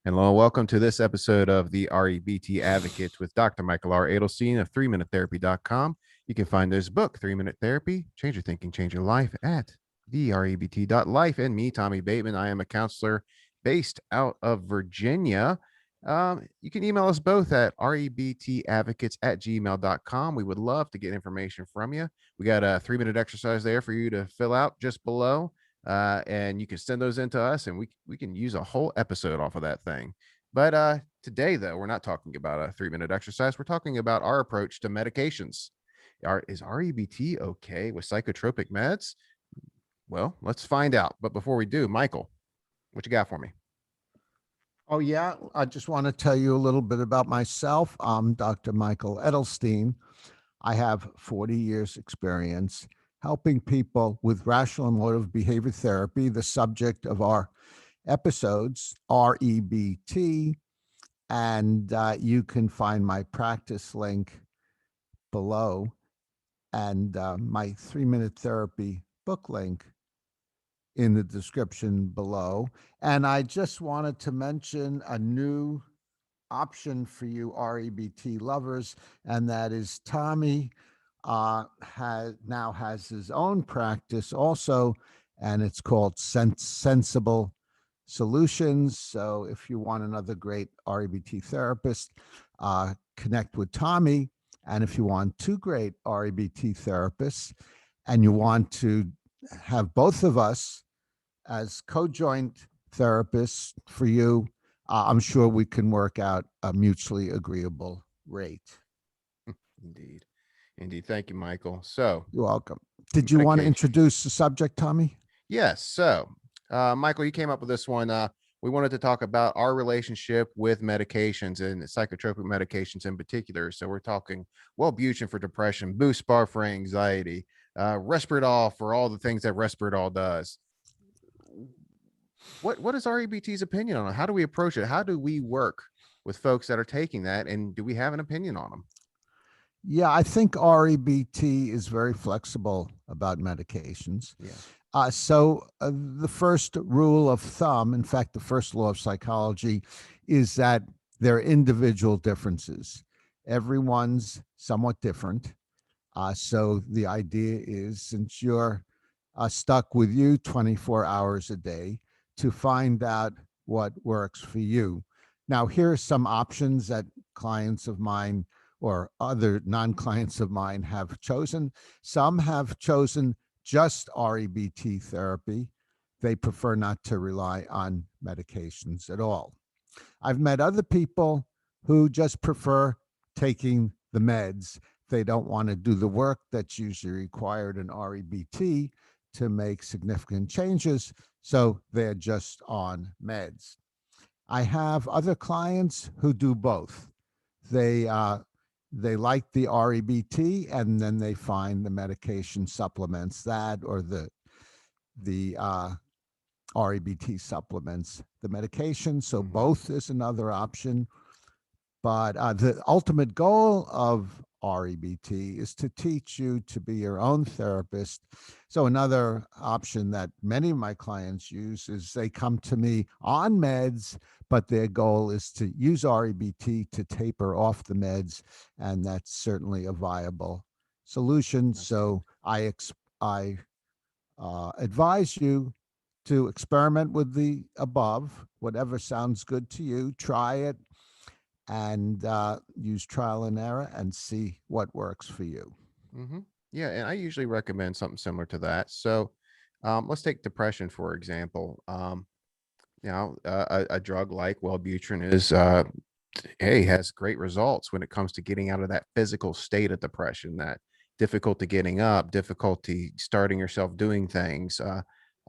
Hello and welcome to this episode of the REBT Advocates with Dr. Michael R. Adelstein of 3minutetherapy.com. You can find this book, 3-Minute Therapy, Change Your Thinking, Change Your Life at therebt.life. And me, Tommy Bateman, I am a counselor based out of Virginia. You can email us both at rebtadvocates@gmail.com. We would love to get information from you. We got a 3-minute exercise there for you to fill out just below. And you can send those in to us and we can use a whole episode off of that thing. But today, though, we're not talking about a 3-minute exercise. We're talking about our approach to medications. Is REBT okay with psychotropic meds? Well, let's find out. But before we do, Michael, what you got for me? Oh, yeah. I just want to tell you a little bit about myself. I'm Dr. Michael Edelstein. I have 40 years experience helping people with rational emotive behavior therapy, the subject of our episodes, REBT. And you can find my practice link below and my 3-minute therapy book link in the description below. And I just wanted to mention a new option for you REBT lovers, and that is Tommy now has his own practice also, and it's called Sensible Solutions. So if you want another great REBT therapist, connect with Tommy. And if you want two great REBT therapists and you want to have both of us as co-joint therapists for you, I'm sure we can work out a mutually agreeable rate. Indeed. Thank you, Michael. So You're welcome. Did you want to medication. introduce the subject, Tommy? Yes. So, Michael, you came up with this one. We wanted to talk about our relationship with medications and psychotropic medications in particular. So we're talking Wellbutrin for depression, Buspar for anxiety, Risperdal for all the things that Risperdal does. What is REBT's opinion on it? How do we approach it? How do we work with folks that are taking that? And do we have an opinion on them? Yeah, I think REBT is very flexible about medications. Yeah. So the first rule of thumb, in fact, the first law of psychology, is that there are individual differences. Everyone's somewhat different. So the idea is, since you're stuck with you 24 hours a day, to find out what works for you. Now, here are some options that clients of mine or other non-clients of mine have chosen. Some have chosen just REBT therapy. They prefer not to rely on medications at all. I've met other people who just prefer taking the meds. They don't want to do the work that's usually required in REBT to make significant changes, so they're just on meds. I have other clients who do both. They like the REBT, and then they find the medication supplements that, or the REBT supplements the medication. So both is another option. But the ultimate goal of REBT is to teach you to be your own therapist. So another option that many of my clients use is they come to me on meds, but their goal is to use REBT to taper off the meds, and that's certainly a viable solution. So I advise you to experiment with the above, whatever sounds good to you, try it, and use trial and error and see what works for you. Mm-hmm. Yeah, and I usually recommend something similar to that. So let's take depression, for example. A drug like Wellbutrin has great results when it comes to getting out of that physical state of depression, that difficulty getting up, difficulty starting yourself doing things,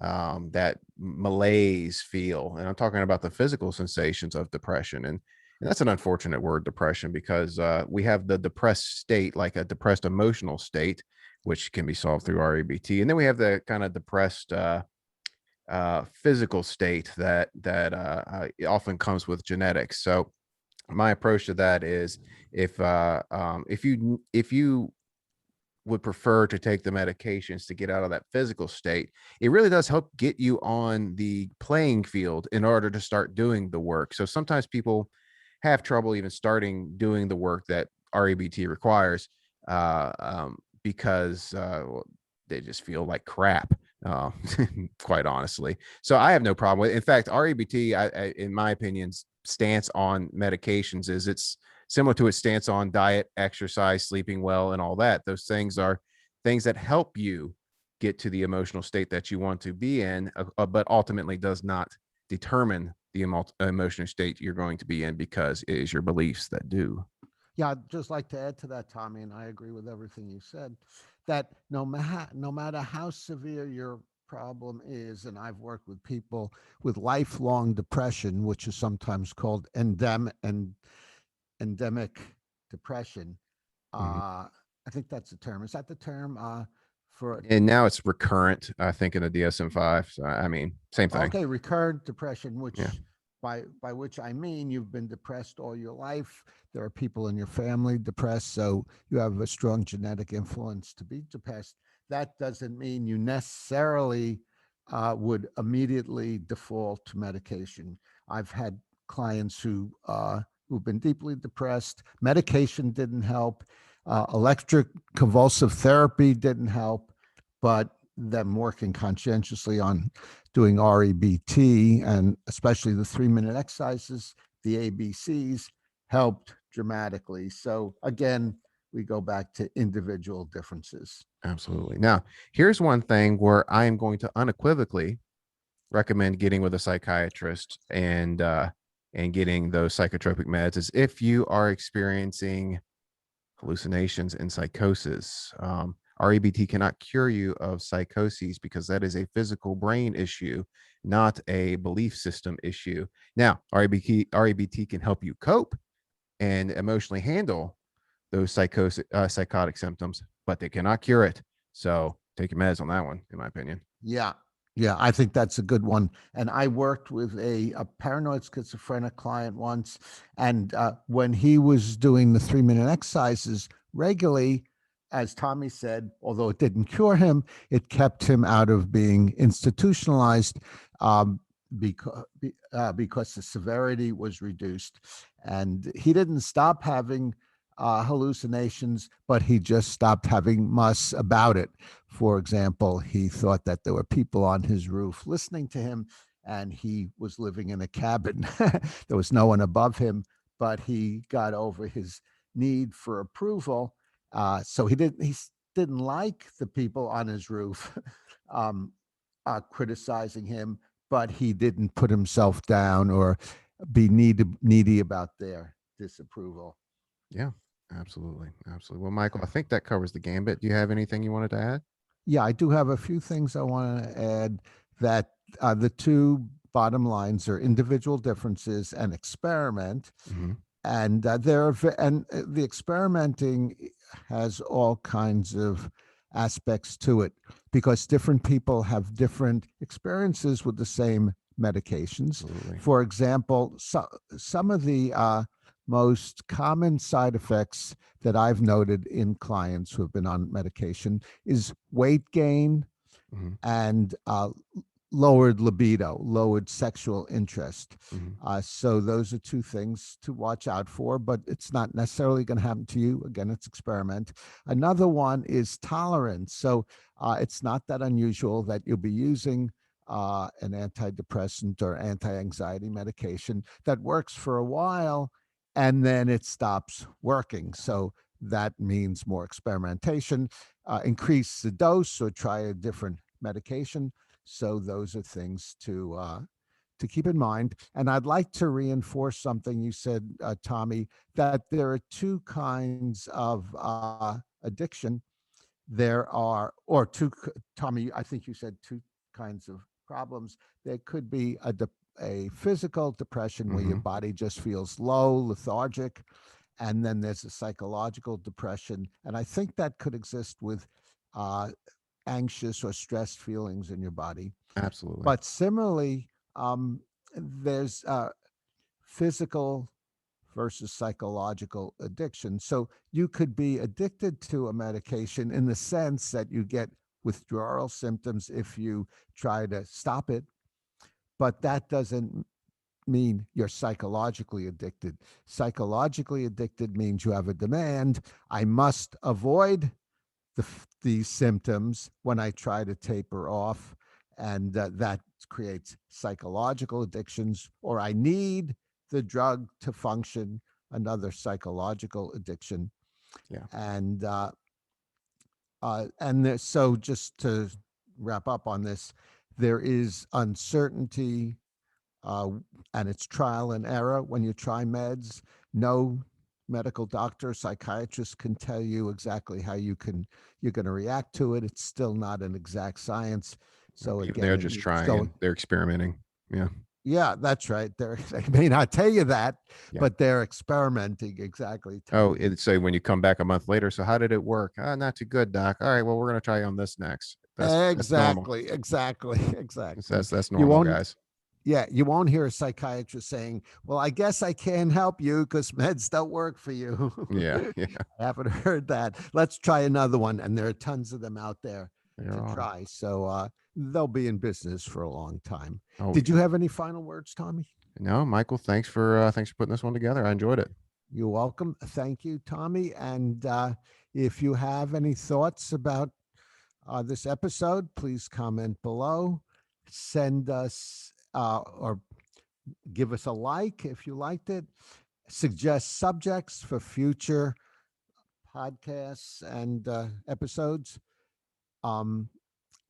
that malaise feel. And I'm talking about the physical sensations of depression. And that's an unfortunate word, depression, because we have the depressed state, like a depressed emotional state, which can be solved through REBT. And then we have the kind of depressed physical state that often comes with genetics. So my approach to that is if you would prefer to take the medications to get out of that physical state, it really does help get you on the playing field in order to start doing the work. So sometimes people have trouble even starting doing the work that REBT requires, because well, they just feel like crap, uh, quite honestly. So I have no problem with it. In fact, REBT, in my opinion, stance on medications is it's similar to its stance on diet, exercise, sleeping well, and all that. Those things are things that help you get to the emotional state that you want to be in, but ultimately does not determine the emotional state you're going to be in, because it is your beliefs that do. Yeah, I'd just like to add to that, Tommy, and I agree with everything you said, that no matter how severe your problem is, and I've worked with people with lifelong depression, which is sometimes called endemic depression. Mhm. I think that's the term. Is that the term for And now it's recurrent, I think, in the DSM-5. So, I mean, same thing. okay, recurrent depression, Yeah. which by which I mean you've been depressed all your life. There are people in your family depressed, so you have a strong genetic influence to be depressed. That doesn't mean you necessarily would immediately default to medication. I've had clients who've been deeply depressed. Medication didn't help. Electric convulsive therapy didn't help, but them working conscientiously on doing REBT and especially the 3-minute exercises, the ABCs helped dramatically. So again, we go back to individual differences. Absolutely. Now, here's one thing where I am going to unequivocally recommend getting with a psychiatrist and getting those psychotropic meds is if you are experiencing hallucinations and psychosis. REBT cannot cure you of psychoses because that is a physical brain issue, not a belief system issue. Now, REBT can help you cope and emotionally handle those psychotic symptoms, but they cannot cure it. So take your meds on that one, in my opinion. Yeah. Yeah, I think that's a good one. And I worked with a paranoid schizophrenic client once. And when he was doing the 3-minute exercises regularly, as Tommy said, although it didn't cure him, it kept him out of being institutionalized um, because the severity was reduced. And he didn't stop having hallucinations, but he just stopped having muss about it. For example, he thought that there were people on his roof listening to him, and he was living in a cabin. There was no one above him, but he got over his need for approval. So he didn't like the people on his roof um, criticizing him, but he didn't put himself down or be needy about their disapproval. Yeah, absolutely. Absolutely. Well, Michael, I think that covers the gambit. Do you have anything you wanted to add? Yeah, I do have a few things I want to add that the two bottom lines are individual differences and experiment. Hmm. And the experimenting has all kinds of aspects to it because different people have different experiences with the same medications. Absolutely. For example, some of the most common side effects that I've noted in clients who have been on medication is weight gain Hmm. and lowered libido, lowered sexual interest. Hmm. So those are two things to watch out for, but it's not necessarily going to happen to you. Again, it's experiment. Another one is tolerance. So it's not that unusual that you'll be using an antidepressant or anti-anxiety medication that works for a while and then it stops working. So that means more experimentation, increase the dose or try a different medication. So those are things to keep in mind. And I'd like to reinforce something you said, Tommy, that there are two kinds of addiction. There are, or two, Tommy, I think you said two kinds of problems. There could be a physical depression where your Hmm. body just feels low, lethargic, and then there's a psychological depression. And I think that could exist with uh, anxious or stressed feelings in your body. Absolutely. But similarly, there's physical versus psychological addiction. So you could be addicted to a medication in the sense that you get withdrawal symptoms if you try to stop it, but that doesn't mean you're psychologically addicted. Psychologically addicted means you have a demand. I must avoid these symptoms when I try to taper off, and that creates psychological addictions, or I need the drug to function, another psychological addiction. Yeah. So just to wrap up on this, there is uncertainty, uh, and it's trial and error when you try meds. No medical doctor, psychiatrist can tell you exactly how you're going to react to it. It's still not an exact science. So again, They're it just needs trying going. and they're experimenting. Yeah. Yeah, that's right. They may not tell you that, Yeah. but they're experimenting. Exactly, Oh, Tommy. it's say when you come back a month later. So how did it work? Not too good, doc. All right. Well, we're gonna try on this next. That's normal. Exactly, exactly, exactly. That's You normal, won't guys. Yeah, you won't hear a psychiatrist saying, "Well, I guess I can't help you because meds don't work for you." Yeah. Yeah. I haven't heard that. Let's try another one, and there are tons of them out there There to are. try. So they'll be in business for a long time. Oh Did yeah. you have any final words, Tommy? No, Michael. Thanks for putting this one together. I enjoyed it. You're welcome. Thank you, Tommy. And if you have any thoughts about this episode, please comment below. Send us or give us a like if you liked it. Suggest subjects for future podcasts and episodes. Um,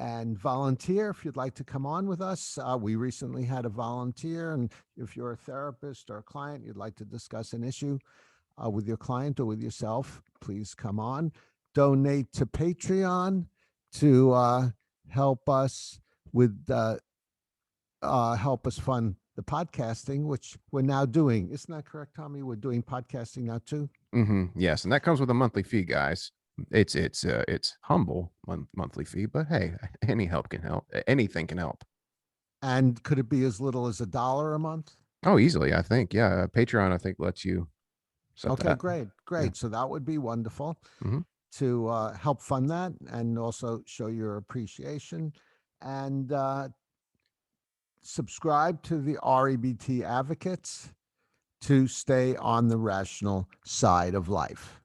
and volunteer if you'd like to come on with us. We recently had a volunteer, and if you're a therapist or a client, you'd like to discuss an issue with your client or with yourself, please come on. Donate to Patreon to help us with help us fund the podcasting, which we're now doing. Isn't that correct, Tommy? We're doing podcasting now too. Yes, and that comes with a monthly fee, guys. It's humble monthly fee, but hey, any help can help. Anything can help. And could it be as little as $1 a month? Oh, easily, I think. Yeah, Patreon, I think lets you set Okay, that. great, Yeah. great. So that would be wonderful hmm to help fund that and also show your appreciation. And subscribe to the REBT Advocates to stay on the rational side of life.